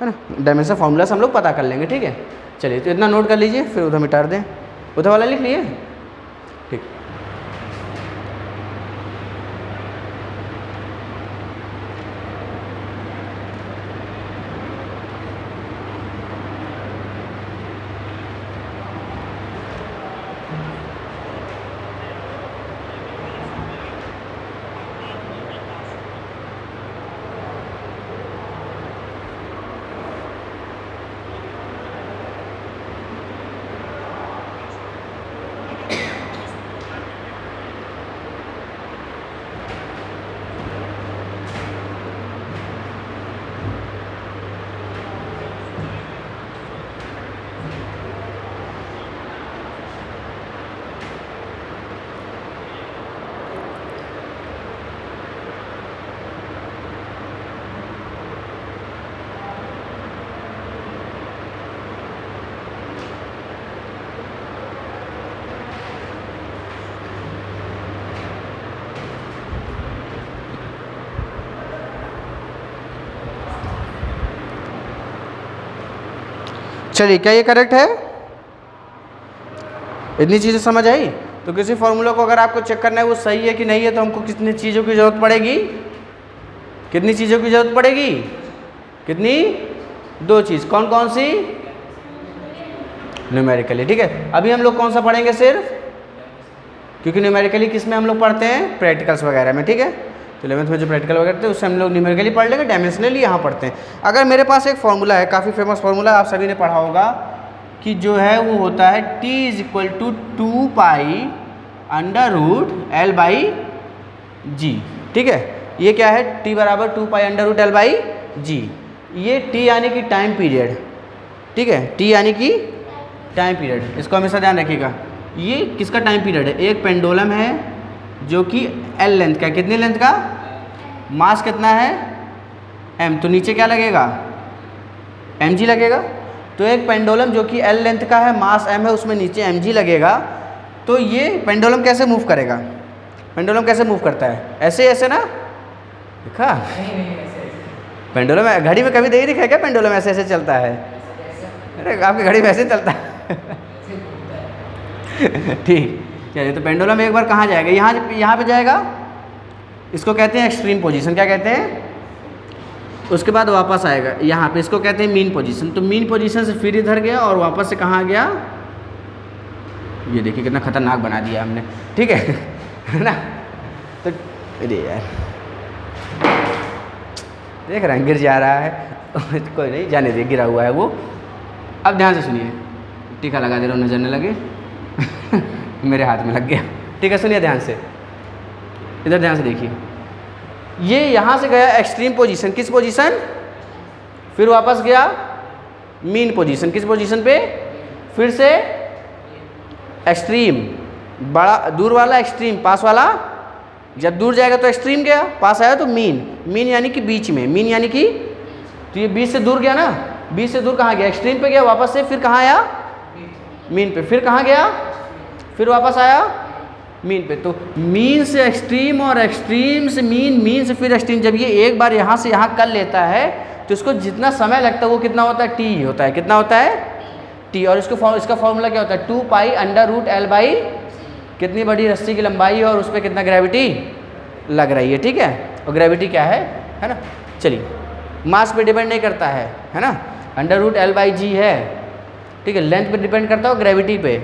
है ना, डायमेंशन फार्मूला से हम लोग पता कर लेंगे। ठीक है, चलिए तो इतना नोट कर लीजिए, फिर उधर मिटा दें, उधर वाला लिख लिए। ठीक, चलिए क्या ये करेक्ट है, इतनी चीज़ें समझ आई। तो किसी फॉर्मूला को अगर आपको चेक करना है वो सही है कि नहीं है तो हमको कितनी चीज़ों की ज़रूरत पड़ेगी, कितनी चीज़ों की ज़रूरत पड़ेगी, कितनी, दो चीज़। कौन कौन सी, न्यूमेरिकली। ठीक है, अभी हम लोग कौन सा पढ़ेंगे सिर्फ, क्योंकि न्यूमेरिकली किस में हम लोग पढ़ते हैं, प्रैक्टिकल्स वगैरह में। ठीक है, तो 11th में जो प्रैक्टिकल वगैरह थे उससे हम लोग न्यूमेरिकली पढ़ लेंगे, डायमेंशनली यहाँ पढ़ते हैं। अगर मेरे पास एक फॉर्मूला है, काफ़ी फेमस फॉर्मूला, आप सभी ने पढ़ा होगा कि जो है वो होता है t = 2 पाई √L/g। ठीक है, ये क्या है, t बराबर 2 पाई √L/g। ये t यानी कि टाइम पीरियड। ठीक है, t यानी कि टाइम पीरियड, इसको हमेशा ध्यान रखिएगा। ये किसका टाइम पीरियड है, एक पेंडुलम है जो कि L लेंथ का है, कितनी लेंथ का, मास कितना है m, तो नीचे क्या लगेगा, mg लगेगा। तो एक पेंडुलम जो कि L लेंथ का है, मास m है, उसमें नीचे mg लगेगा। तो ये पेंडुलम कैसे मूव करेगा, पेंडुलम कैसे मूव करता है, ऐसे ऐसे ना, देखा पेंडुलम घड़ी में कभी नहीं दिखा क्या, पेंडुलम ऐसे ऐसे चलता है, अरे आपकी घड़ी में ऐसे चलता है ठीक, चलिए तो पेंडुलम एक बार कहाँ जाएगा, यहाँ पे जाएगा, इसको कहते हैं एक्सट्रीम पोजीशन, क्या कहते हैं, उसके बाद वापस आएगा यहाँ पे, इसको कहते हैं मीन पोजीशन। तो मीन पोजीशन से फिर इधर गया और वापस से कहाँ गया, ये देखिए कितना खतरनाक बना दिया हमने। ठीक है ना, तो अरे यार देख रहे हैं गिर जा रहा है कोई नहीं, जाने दे, गिरा हुआ है वो। अब ध्यान से सुनिए, टीका लगा दे रहा हूँ, नजर न लगे मेरे हाथ में लग गया। ठीक है, सुनिए ध्यान से, इधर ध्यान से देखिए। ये यहाँ से गया एक्सट्रीम पोजीशन, किस पोजीशन, फिर वापस गया मीन पोजीशन, किस पोजीशन पे, फिर से एक्सट्रीम, बड़ा दूर वाला एक्सट्रीम, पास वाला, जब दूर जाएगा तो एक्सट्रीम गया, पास आया तो मीन, मीन यानी कि बीच में, मीन यानी कि, तो ये बीच से दूर गया ना, बीच से दूर कहाँ गया, एक्सट्रीम पे गया, वापस से फिर कहाँ आया, मीन पे, फिर कहाँ गया, फिर वापस आया मीन पे। तो मीन से एक्सट्रीम और एक्सट्रीम से मीन, मीन से फिर एक्सट्रीम, जब ये एक बार यहाँ से यहाँ कर लेता है तो इसको जितना समय लगता है वो कितना होता है, टी होता है, कितना होता है, टी। और इसका फॉर्मूला क्या होता है, 2 pi under root L by, कितनी बड़ी रस्सी की लंबाई है और उस पर कितना ग्रेविटी लग रही है। ठीक है, और ग्रेविटी क्या है ना, चलिए मास पे डिपेंड नहीं करता है ना, अंडर रूट एल बाई जी है। ठीक है, लेंथ पे डिपेंड करता है, ग्रेविटी पे।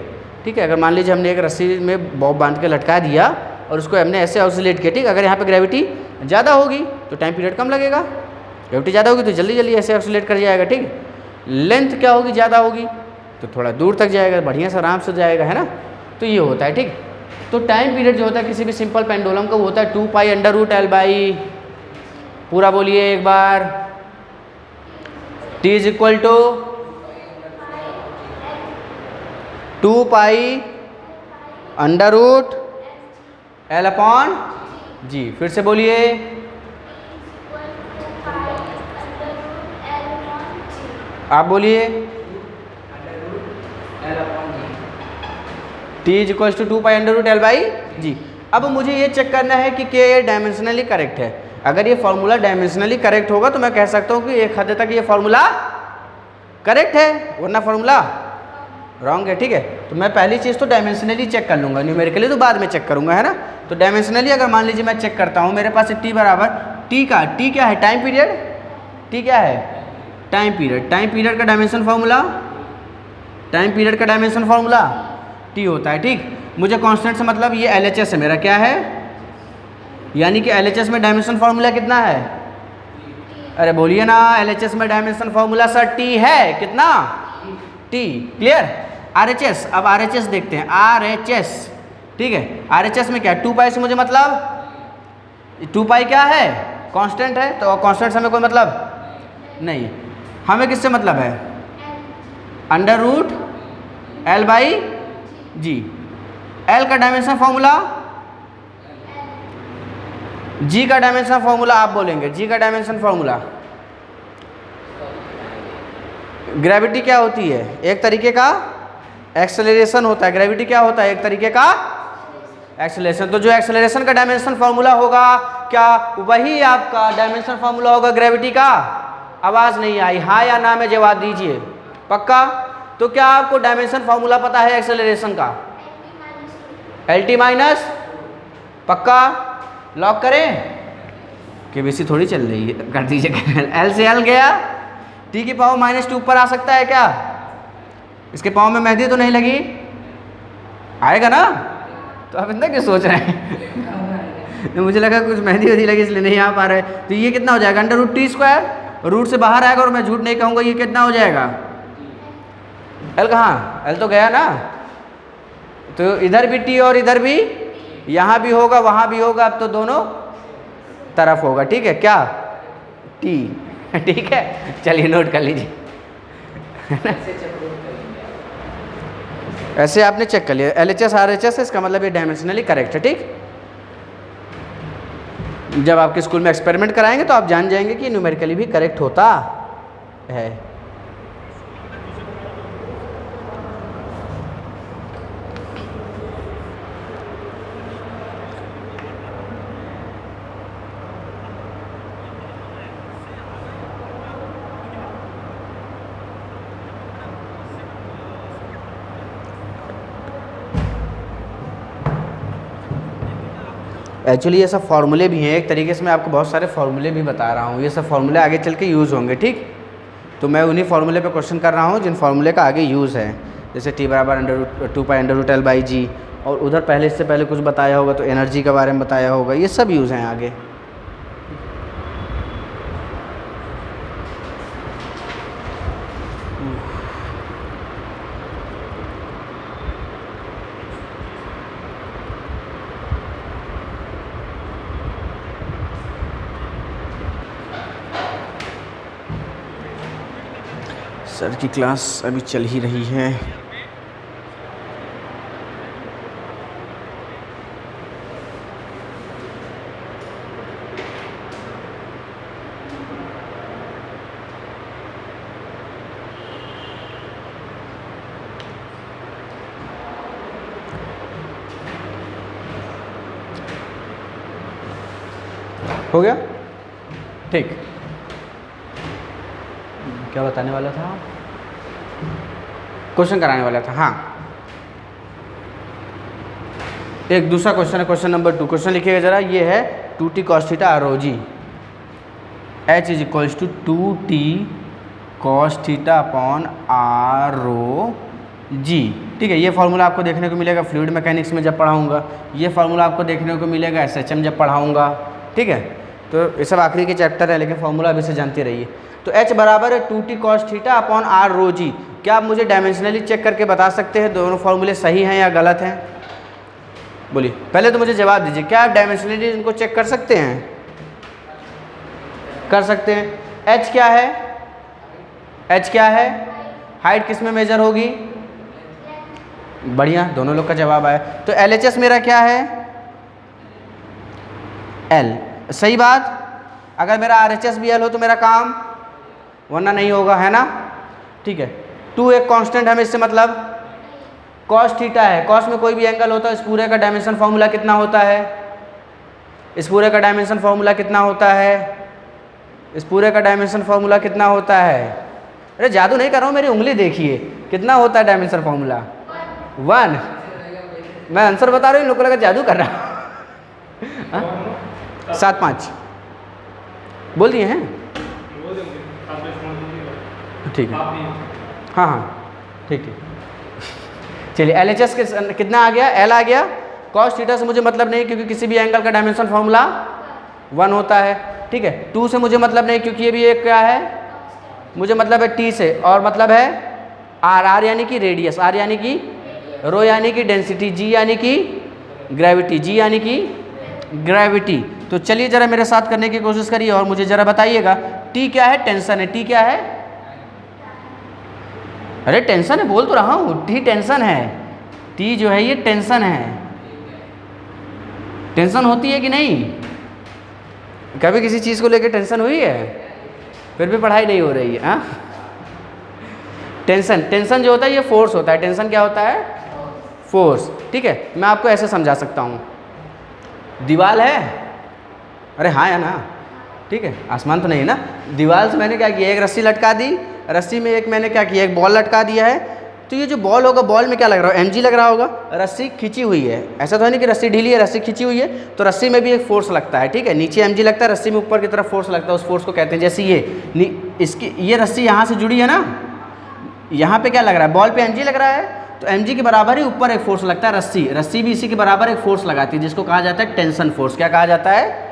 ठीक है, अगर मान लीजिए हमने एक रस्सी में बॉब बांध के लटका दिया और उसको हमने ऐसे ऑसिलेट किया, ठीक, अगर यहाँ पे ग्रेविटी ज़्यादा होगी तो टाइम पीरियड कम लगेगा, ग्रेविटी ज़्यादा होगी तो जल्दी जल्दी ऐसे ऑसिलेट कर जाएगा। ठीक, लेंथ क्या होगी, ज़्यादा होगी तो थोड़ा दूर तक जाएगा, बढ़िया से आराम से जाएगा, है ना। तो ये होता है। ठीक, तो टाइम पीरियड जो होता है किसी भी सिंपल पेंडुलम का वो होता है 2 pi under root L by, पूरा बोलिए एक बार, T is equal to 2 pi under root L upon G, फिर से बोलिए, आप बोलिए, T is equal to 2 pi under root L by G. अब मुझे ये चेक करना है कि क्या ये डायमेंशनली करेक्ट है। अगर ये फॉर्मूला डायमेंशनली करेक्ट होगा तो मैं कह सकता हूँ कि एक हद तक ये फॉर्मूला करेक्ट है, वरना फॉर्मूला रॉन्ग है। ठीक है, तो मैं पहली चीज़ तो डायमेंशनली चेक कर लूँगा, न्यूमेरिकली तो बाद में चेक करूँगा, है ना। तो डायमेंशनली अगर मान लीजिए मैं चेक करता हूँ, मेरे पास टी बराबर, टी का, टी क्या है, टाइम पीरियड, टी क्या है, टाइम पीरियड, टाइम पीरियड का डायमेंशन फार्मूला, टाइम पीरियड का डायमेंशन फार्मूला टी होता है। ठीक, मुझे कांस्टेंट से मतलब ये एलएचएस है मेरा, क्या है, यानी कि एलएचएस में डायमेंशन फार्मूला कितना है, अरे बोलिए ना, एलएचएस में डायमेंशन फार्मूला सर टी है, कितना, टी। क्लियर। आरएचएस, अब आरएचएस देखते हैं, आरएचएस। ठीक है, आरएचएस में क्या है, 2 पाई से मुझे मतलब, 2 पाई क्या है, कांस्टेंट है, तो कांस्टेंट से हमें कोई मतलब नहीं, हमें किससे मतलब है, under root L by G. L का डायमेंशन फॉर्मूला, जी का डायमेंशन फॉर्मूला आप बोलेंगे, जी का डायमेंशन फॉर्मूला, ग्रेविटी क्या होती है, एक तरीके का एक्सेलरेशन होता है, ग्रेविटी क्या होता है, एक तरीके का एक्सेलरेशन। तो जो एक्सेलरेशन का डायमेंशन फॉर्मूला होगा, क्या वही आपका डायमेंशन फॉर्मूला होगा ग्रेविटी का। आवाज़ नहीं आई, हाँ या ना में जवाब दीजिए, पक्का। तो क्या आपको डायमेंशन फॉर्मूला पता है एक्सेलरेशन का, एल टी माइनस, पक्का, लॉक करें, केबीसी थोड़ी चल रही है, कर दीजिए, एल से एल गया, टी की पावर -2 ऊपर आ सकता है क्या, इसके पावर में मेहंदी तो नहीं लगी, आएगा ना, तो आप इतना क्यों सोच रहे हैं तो मुझे लगा कुछ मेहंदी वहदी लगी इसलिए नहीं आ पा रहे। तो ये कितना हो जाएगा, under root T square, root से बाहर आएगा और मैं झूठ नहीं कहूँगा, ये कितना हो जाएगा, एल कहाँ, एल तो गया ना, तो इधर भी टी और इधर भी, यहाँ भी होगा वहाँ भी होगा, अब तो दोनों तरफ होगा। ठीक है, क्या टी, ठीक है, चलिए नोट कर लीजिए ऐसे आपने चेक कर लिया, एलएचएस आरएचएस, इसका मतलब ये डायमेंशनली करेक्ट है। ठीक, जब आपके स्कूल में एक्सपेरिमेंट कराएंगे तो आप जान जाएंगे कि न्यूमेरिकली भी करेक्ट होता है। एक्चुअली ये सब फार्मूले भी हैं, एक तरीके से मैं आपको बहुत सारे फार्मूले भी बता रहा हूँ, ये सब फार्मूले आगे चल के यूज़ होंगे। ठीक, तो मैं उन्हीं फार्मूले पे क्वेश्चन कर रहा हूँ जिन फार्मूले का आगे यूज़ है, जैसे टी बराबर under root 2 pi under root L by G, और उधर पहले इससे पहले कुछ बताया होगा तो एनर्जी के बारे में बताया होगा, ये सब यूज़ हैं आगे। सर की क्लास अभी चल ही रही है। हो गया? ठीक, क्या बताने वाला था? क्वेश्चन कराने वाला था। हाँ, एक दूसरा क्वेश्चन है, क्वेश्चन नंबर 2। क्वेश्चन लिखिएगा जरा, ये है 2t cos theta R O G, H is equals to 2t cos theta upon R O G. ठीक है, ये फार्मूला आपको देखने को मिलेगा फ्लूइड मैकेनिक्स में जब पढ़ाऊंगा, ये फार्मूला आपको देखने को मिलेगा SHM जब पढ़ाऊंगा। ठीक है, तो ये सब आखिरी के चैप्टर है, लेकिन फार्मूला अभी से जानते रहिए। तो H बराबर है 2t cos theta upon R rho G. क्या आप मुझे डायमेंशनली चेक करके बता सकते हैं दोनों फार्मूले सही हैं या गलत हैं? बोलिए, पहले तो मुझे जवाब दीजिए, क्या आप डायमेंशनली इनको चेक कर सकते हैं? कर सकते हैं। H क्या है? H क्या है? हाइट किस में मेजर होगी? बढ़िया, दोनों लोग का जवाब आया। तो LHS मेरा क्या है? L। सही बात। अगर मेरा RHS भी L हो तो मेरा काम, वरना नहीं होगा, है ना? ठीक है, 2 एक कांस्टेंट है, इससे मतलब cos थीटा है। cos में कोई भी एंगल होता है, इस पूरे का डायमेंशन फार्मूला कितना होता है? इस पूरे का डायमेंशन फार्मूला कितना होता है? इस पूरे का डायमेंशन फार्मूला कितना होता है? अरे जादू नहीं कर रहा हूँ, मेरी उंगली देखिए, कितना होता है डायमेंशन फार्मूला? 1। मैं आंसर बता रहा हूँ, इन लोगों को लगा जादू कर रहा। 7 5 बोल दिए हैं? ठीक है, हाँ हाँ ठीक है। चलिए, LHS के कितना आ गया? L आ गया। cos थीटा से मुझे मतलब नहीं, क्योंकि किसी भी एंगल का डायमेंशन फार्मूला 1 होता है। ठीक है, 2 से मुझे मतलब नहीं, क्योंकि ये भी एक क्या है, मुझे मतलब है T से, और मतलब है R यानी कि रेडियस, R यानी कि रो यानी कि डेंसिटी, G यानी कि ग्रेविटी, G यानी कि ग्रेविटी। तो चलिए जरा मेरे साथ करने की कोशिश करिए और मुझे जरा बताइएगा, T क्या है? टेंशन है। T क्या है? अरे टेंशन है, बोल तो रहा हूँ, T टेंशन है। T जो है ये टेंशन है। टेंशन होती है कि नहीं? कभी किसी चीज़ को लेकर टेंशन हुई है? फिर भी पढ़ाई नहीं हो रही है। हाँ, टेंशन जो होता है ये फोर्स होता है। टेंशन क्या होता है? फोर्स। ठीक है, मैं आपको ऐसे समझा सकता हूँ, दीवार है, अरे हाँ या ना, ठीक है, आसमान तो नहीं है ना, दीवार से मैंने क्या किया, एक रस्सी लटका दी, रस्सी में एक मैंने क्या किया, एक बॉल लटका दिया है। तो ये जो बॉल होगा, बॉल में क्या लग रहा है? mg लग रहा होगा, रस्सी खींची हुई है। ऐसा तो है नहीं कि रस्सी ढीली है, रस्सी खींची हुई है, तो रस्सी में भी एक फोर्स लगता है। ठीक है, नीचे mg लगता है, रस्सी में ऊपर की तरफ फोर्स लगता है, उस फोर्स को कहते हैं, जैसे ये रस्सी यहाँ से जुड़ी है ना, यहाँ पे क्या लग रहा है? बॉल पे mg लग रहा है, तो mg के बराबर ही ऊपर एक फोर्स लगता है, रस्सी भी इसी के बराबर एक फोर्स लगाती है, जिसको कहा जाता है टेंशन फोर्स। क्या कहा जाता है?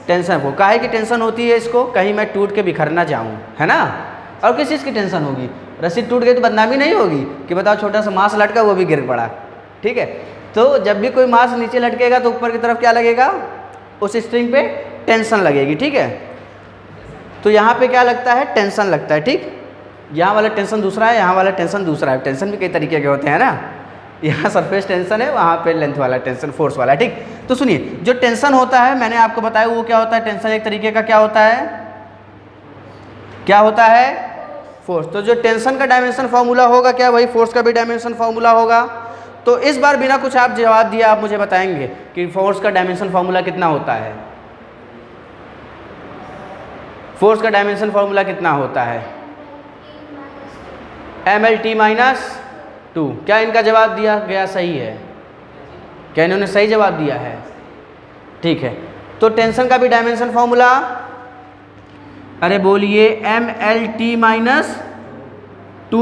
Tension force. काहे की टेंशन होती है इसको? कहीं मैं टूट के बिखर ना जाऊँ, है ना? और किस चीज़ की टेंशन होगी? रस्सी टूट गई तो बदनामी नहीं होगी कि बताओ छोटा सा मांस लटका वो भी गिर पड़ा। ठीक है, तो जब भी कोई मांस नीचे लटकेगा तो ऊपर की तरफ क्या लगेगा? उस स्ट्रिंग पे टेंशन लगेगी। ठीक है, तो यहाँ पे क्या लगता है? टेंशन लगता है। ठीक, यहाँ वाला टेंशन दूसरा है, यहाँ वाला टेंशन दूसरा है। टेंशन भी कई तरीके के होते हैं ना, यहाँ सरफेस टेंशन है, वहाँ पे लेंथ वाला टेंशन, फोर्स वाला। ठीक, तो सुनिए, जो टेंशन होता है मैंने आपको बताया वो क्या होता है? टेंशन एक तरीके का क्या होता है? क्या होता है? फोर्स। तो जो टेंशन का डायमेंशन फार्मूला होगा क्या वही फोर्स का भी डायमेंशन फार्मूला होगा? तो इस बार बिना कुछ आप जवाब दिए आप मुझे बताएंगे कि फोर्स का डायमेंशन फार्मूला कितना होता है? फोर्स का डायमेंशन फार्मूला कितना होता है? mlt-2। क्या इनका जवाब दिया गया सही है? क्या इन्होंने सही जवाब दिया है? ठीक है, तो टेंशन का भी डायमेंशन फार्मूला, अरे बोलिए, mlt-2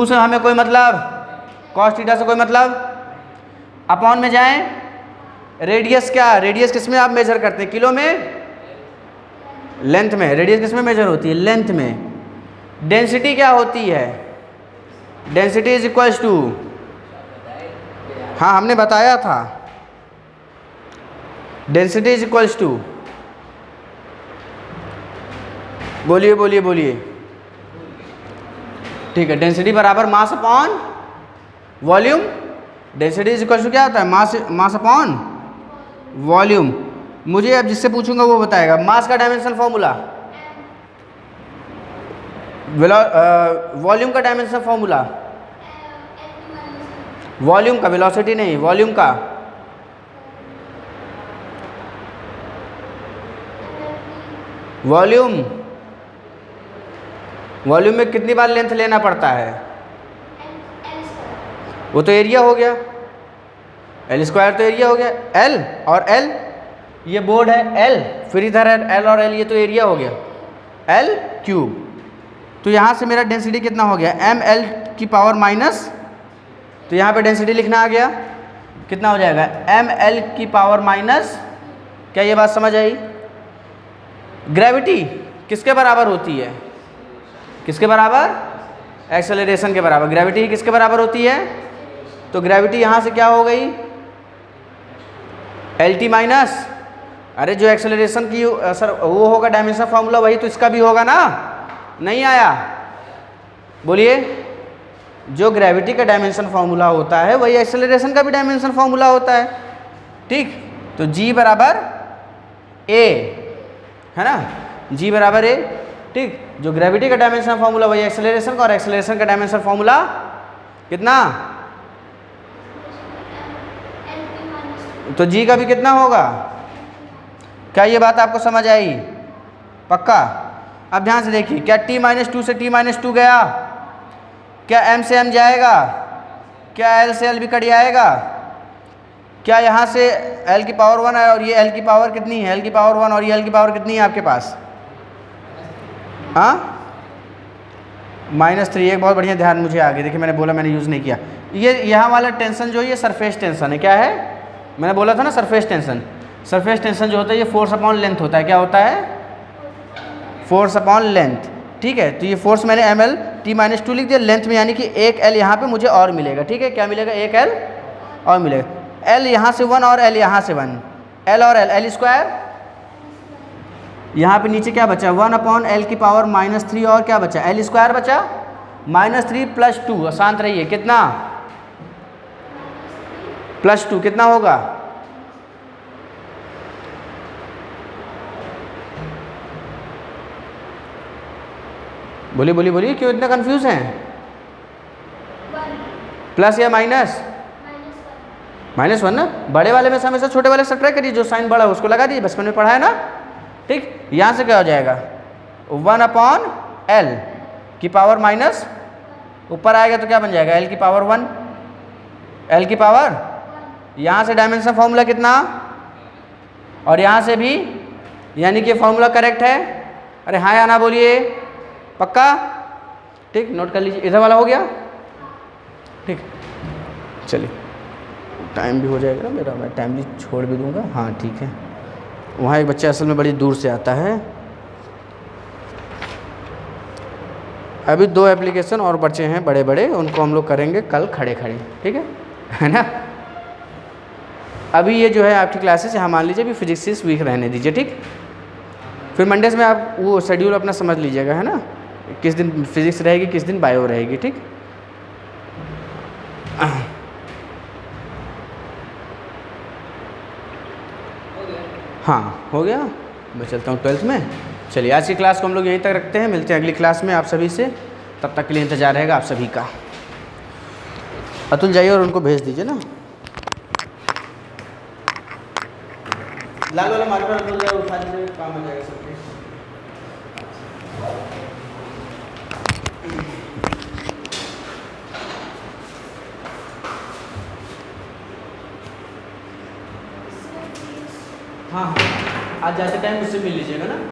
से हमें कोई मतलब, cos थीटा से कोई मतलब, अपॉन में जाएं, रेडियस क्या, रेडियस किस में आप मेजर करते हैं, किलो में, लेंथ में, रेडियस किस में मेजर होती है, लेंथ में। डेंसिटी क्या होती है, डेंसिटी इज इक्वल्स टू, हाँ हमने बताया था, डेंसिटी इज इक्वल्स टू, बोलिए बोलिए बोलिए, ठीक है, डेंसिटी बराबर mass upon volume. Density is equals to क्या होता है, मास अपॉन वॉल्यूम। मुझे अब जिससे पूछूंगा वो बताएगा। मास का डायमेंशन फॉर्मूला, वॉल्यूम का डायमेंशन फॉर्मूला, वॉल्यूम का, वेलोसिटी नहीं, वॉल्यूम का, वॉल्यूम, वॉल्यूम में कितनी बार लेंथ लेना पड़ता है, वो तो एरिया हो गया, एल स्क्वायर तो एरिया हो गया, एल और एल, ये बोर्ड है एल, फिर इधर है एल और एल, ये तो एरिया हो गया, एल क्यूब। तो यहाँ से मेरा डेंसिटी कितना हो गया, एम एल की पावर माइनस, तो यहाँ पे डेंसिटी लिखना आ गया, कितना हो जाएगा, एम एल की पावर माइनस, क्या ये बात समझ आई। ग्रेविटी किसके बराबर होती है, किसके बराबर, एक्सेलरेशन के बराबर। ग्रेविटी किसके बराबर होती है, तो ग्रेविटी यहाँ से क्या हो गई, एल टी माइनस, अरे जो एक्सेलरेशन की सर वो होगा डायमेंशन फार्मूला, वही तो इसका भी होगा ना, नहीं आया, बोलिए। जो ग्रेविटी का डायमेंशन फार्मूला होता है वही एक्सेलरेशन का भी डायमेंशन फार्मूला होता है, ठीक। तो जी बराबर ए है ना, जी बराबर ए, ठीक। जो ग्रेविटी का डायमेंशन फार्मूला वही एक्सेलरेशन का, और एक्सेलरेशन का डायमेंशन फार्मूला कितना, तो जी का भी कितना होगा। क्या ये बात आपको समझ आई, पक्का। अब ध्यान से देखिए, क्या t माइनस टू से t माइनस टू गया, क्या m से m जाएगा, क्या l से l भी कट जाएगा, क्या यहाँ से l की पावर 1 है और ये l की पावर कितनी है, l की पावर 1 और ये l की पावर कितनी है आपके पास, हाँ -3। एक बहुत बढ़िया ध्यान मुझे आ गया, देखिए मैंने बोला, मैंने यूज़ नहीं किया। ये यहाँ वाला टेंशन जो है ये सरफेस टेंशन है, क्या है, मैंने बोला था ना सरफेस टेंशन। सरफेस टेंशन जो होता है ये फोर्स अपॉन लेंथ होता है, क्या होता है, फोर्स अपॉन लेंथ, ठीक है। तो ये फोर्स मैंने M L T minus two लिख दिया, लेंथ में यानी कि एक एल यहाँ पे मुझे और मिलेगा, ठीक है। क्या मिलेगा, एक एल और मिलेगा, एल यहाँ से 1 और एल यहाँ से 1, एल और एल स्क्वायर, यहाँ पे नीचे क्या बचा, 1 अपॉन एल की पावर -3 और क्या बचा, एल स्क्वायर बचा, -3 + 2, शांत रहिए, कितना, +2 कितना होगा, बोलिए बोलिए बोलिए, क्यों इतना कंफ्यूज हैं, प्लस या माइनस, -1 ना। बड़े वाले में से हमेशा छोटे वाले से ट्राई करिए, जो साइन बड़ा है उसको लगा दीजिए, बचपन में पढ़ा है ना, ठीक। यहाँ से क्या हो जाएगा, 1 अपॉन एल की पावर माइनस, ऊपर आएगा तो क्या बन जाएगा, एल की पावर 1, एल की पावर, यहाँ से डायमेंशन फॉर्मूला कितना, और यहाँ से भी, यानी कि फॉर्मूला करेक्ट है, अरे हाँ या ना बोलिए, पक्का, ठीक। नोट कर लीजिए, इधर वाला हो गया, ठीक। चलिए टाइम भी हो जाएगा ना मेरा, मैं टाइम भी छोड़ भी दूंगा, हाँ ठीक है। वहाँ एक बच्चा असल में बड़ी दूर से आता है। अभी 2 एप्लीकेशन और बचे हैं बड़े बड़े, उनको हम लोग करेंगे कल खड़े खड़े, ठीक है ना। अभी ये जो है आपकी क्लासेस यहाँ मान लीजिए, अभी फिजिक्स इस वीक रहने दीजिए, ठीक। फिर मंडेज में आप वो शेड्यूल अपना समझ लीजिएगा, है ना, किस दिन फिजिक्स रहेगी, किस दिन बायो रहेगी, ठीक। हाँ हो गया, मैं चलता हूँ 12th में। चलिए आज की क्लास को हम लोग यहीं तक रखते हैं, मिलते हैं अगली क्लास में आप सभी से, तब तक के लिए इंतज़ार रहेगा आप सभी का। अतुल जाइए और उनको भेज दीजिए ना, लाल वाला मार्कर अतुल जाए, उठा दीजिए, काम हो जाएगा सबके। हाँ आज जाते टाइम मुझसे मिल लीजिएगा ना।